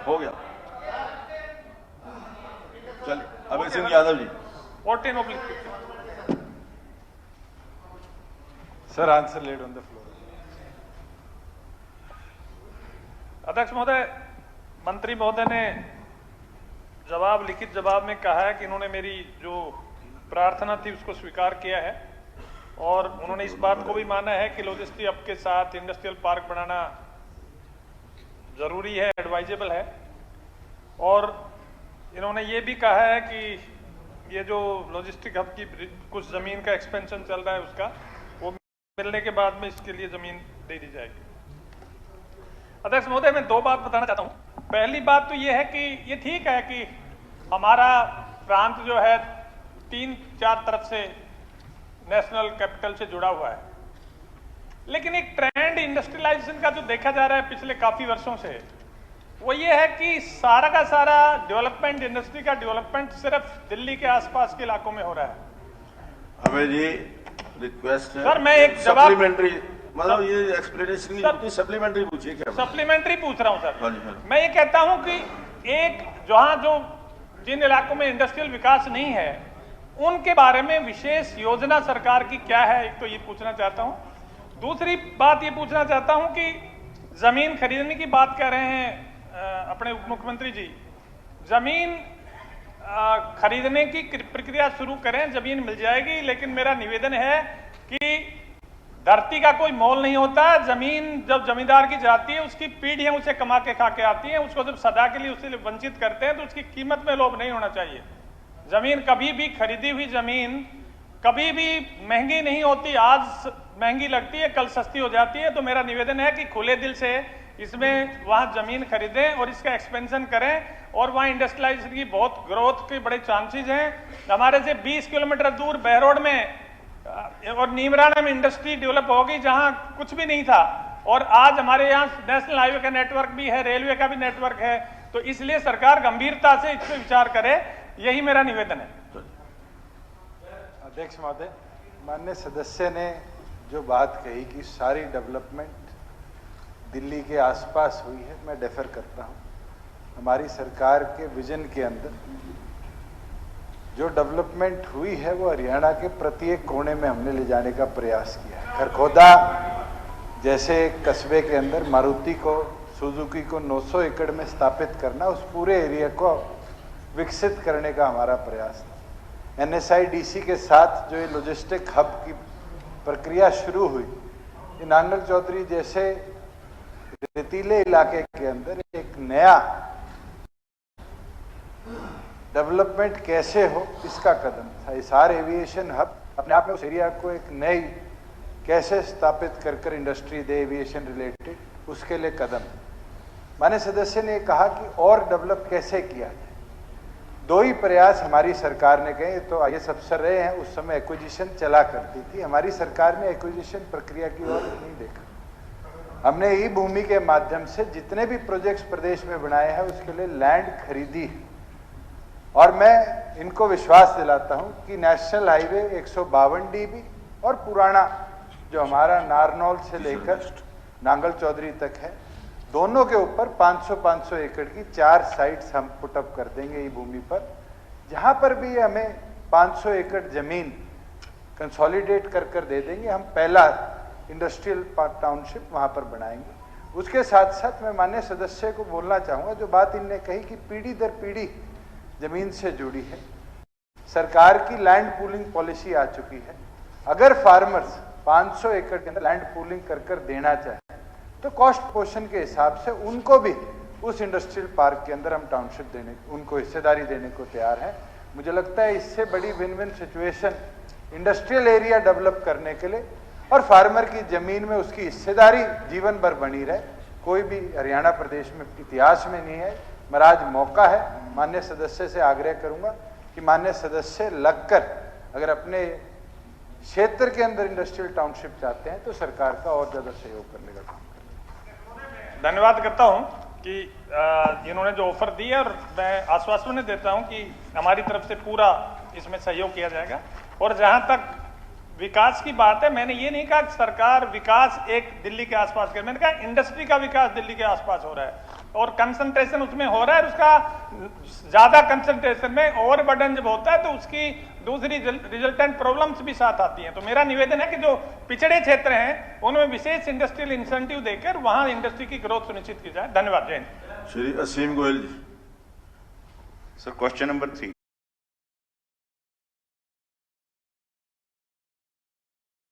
हो गया। चलिए Abhay Singh Yadav ji. 14/15। Sir answer laid on the floor. अध्यक्ष महोदय, मंत्री महोदय ने लिखित जवाब में कहा है कि इन्होंने मेरी जो प्रार्थना थी उसको स्वीकार किया है और उन्होंने इस बात को भी माना है कि लॉजिस्टिक हब के साथ इंडस्ट्रियल पार्क बनाना जरूरी है, एडवाइजेबल है। और इन्होंने ये भी कहा है कि ये जो लॉजिस्टिक हब की कुछ जमीन का एक्सपेंशन चल रहा है उसका वो मिलने के बाद में इसके लिए जमीन दे दी जाएगी। अध्यक्ष महोदय, मैं दो बात बताना चाहता हूँ। पहली बात तो ये है कि ये ठीक है कि हमारा प्रांत जो है 3-4 तरफ से नेशनल कैपिटल से जुड़ा हुआ है, लेकिन एक ट्रेंड इंडस्ट्रियलाइजेशन का जो देखा जा रहा है पिछले काफी वर्षों से वो ये है कि सारा का सारा डेवलपमेंट, इंडस्ट्री का डेवलपमेंट सिर्फ दिल्ली के आसपास के इलाकों में हो रहा है। अभय जी रिक्वेस्ट है सर, मैं एक जवाब सप्लीमेंट्री, मतलब ये एक्सप्लेनेशन की सप्लीमेंट्री पूछिए। क्या सप्लीमेंट्री पूछ रहा हूं सर। हाँ जी, हाँ जी। मैं ये कहता हूं कि एक जिन इलाकों में इंडस्ट्रियल विकास नहीं है उनके बारे में विशेष योजना सरकार की क्या है, एक तो ये पूछना चाहता हूं। दूसरी बात ये पूछना चाहता हूं कि जमीन खरीदने की बात कर रहे हैं अपने उप मुख्यमंत्री जी। जमीन खरीदने की प्रक्रिया शुरू करें, जमीन मिल जाएगी, लेकिन मेरा निवेदन है कि धरती का कोई मोल नहीं होता। जमीन जब जमींदार की जाती है उसकी पीढ़ियां उसे कमा के खा के आती हैं, उसको जब सदा के लिए उससे वंचित करते हैं तो उसकी कीमत में लोभ नहीं होना चाहिए। जमीन कभी भी, खरीदी हुई जमीन कभी भी महंगी नहीं होती। आज महंगी लगती है, कल सस्ती हो जाती है। तो मेरा निवेदन है कि खुले दिल से इसमें वहां जमीन खरीदें और इसका एक्सपेंशन करें और वहां इंडस्ट्रियलाइजेशन की बहुत ग्रोथ के बड़े चांसेस हैं। हमारे से 20 किलोमीटर दूर बहरोड में और नीमराना में इंडस्ट्री डेवलप होगी जहां कुछ भी नहीं था, और आज हमारे यहाँ नेशनल हाईवे का नेटवर्क भी है, रेलवे का भी नेटवर्क है। तो इसलिए सरकार गंभीरता से इस पर विचार करे, यही मेरा निवेदन है। अध्यक्ष महोदय, माननीय सदस्य ने जो बात कही कि सारी डेवलपमेंट दिल्ली के आसपास हुई है, मैं डेफर करता हूं। हमारी सरकार के विजन के अंदर जो डेवलपमेंट हुई है वो हरियाणा के प्रत्येक कोने में हमने ले जाने का प्रयास किया है। खरखोदा जैसे एक कस्बे के अंदर मारुति को, सुजुकी को 900 एकड़ में स्थापित करना, उस पूरे एरिया को विकसित करने का हमारा प्रयास था। NSIDC के साथ जो ये लॉजिस्टिक हब की प्रक्रिया शुरू हुई, ये नांगल चौधरी जैसे रेतीले इलाके के अंदर एक नया डेवलपमेंट कैसे हो इसका कदम था। हिसार एविएशन हब अपने आप में उस एरिया को एक नई कैसे स्थापित कर इंडस्ट्री दे एविएशन रिलेटेड, उसके लिए कदम। माननीय सदस्य ने कहा कि और डेवलप कैसे किया जाए। दो ही प्रयास हमारी सरकार ने कहे, तो आईएएस अफसर रहे हैं, उस समय एक्विजिशन चला करती थी। हमारी सरकार ने एक्विजिशन प्रक्रिया की ओर नहीं देखा। हमने ई भूमि के माध्यम से जितने भी प्रोजेक्ट्स प्रदेश में बनाए हैं उसके लिए लैंड खरीदी है। और मैं इनको विश्वास दिलाता हूं कि नेशनल हाईवे 152 DB और पुराना जो हमारा नारनौल से लेकर नांगल चौधरी तक है, दोनों के ऊपर 500 एकड़ की 4 साइट्स हम पुटअप कर देंगे ई भूमि पर। जहां पर भी हमें 500 एकड़ जमीन कंसोलिडेट कर दे देंगे, हम पहला इंडस्ट्रियल टाउनशिप वहां पर बनाएंगे। उसके साथ साथ मैं माननीय सदस्य को बोलना चाहूंगा, जो बात इनने कही कि पीढ़ी दर पीढ़ी जमीन से जुड़ी है। सरकार की लैंड पूलिंग पॉलिसी आ चुकी है। अगर फार्मर्स 500 एकड़ के अंदर लैंड पूलिंग कर देना चाहे तो कॉस्ट पोर्शन के हिसाब से उनको भी उस इंडस्ट्रियल पार्क के अंदर हम टाउनशिप देने, उनको हिस्सेदारी देने को तैयार है। मुझे लगता है इससे बड़ी win win situation industrial area develop करने के लिए और फार्मर की जमीन में उसकी हिस्सेदारी जीवन भर बनी रहे, कोई भी हरियाणा प्रदेश में इतिहास में नहीं है। मेरा आज मौका है, माननीय सदस्य से आग्रह करूंगा कि माननीय सदस्य लगकर अगर अपने क्षेत्र के अंदर इंडस्ट्रियल टाउनशिप चाहते हैं तो सरकार का और ज्यादा सहयोग करने का काम करें। धन्यवाद करता हूं कि इन्होंने जो ऑफर दी है, और मैं आश्वासन देता हूं कि हमारी तरफ से पूरा इसमें सहयोग किया जाएगा। और जहां तक विकास की बात है, मैंने ये नहीं कहा कि सरकार विकास एक दिल्ली के आसपास करे, मैंने कहा इंडस्ट्री का विकास दिल्ली के आसपास हो रहा है। और कंसंट्रेशन उसमें हो रहा है, उसका ज्यादा कंसंट्रेशन में ओवरबर्डन जब होता है तो उसकी दूसरी रिजल्टेंट प्रॉब्लम्स भी साथ आती हैं। तो मेरा निवेदन है कि जो पिछड़े क्षेत्र हैं उनमें विशेष इंडस्ट्रियल इंसेंटिव देकर वहां इंडस्ट्री की ग्रोथ सुनिश्चित की जाए। धन्यवाद। जय हिंद। Shri Aseem Goyal ji. Sir, question number 3।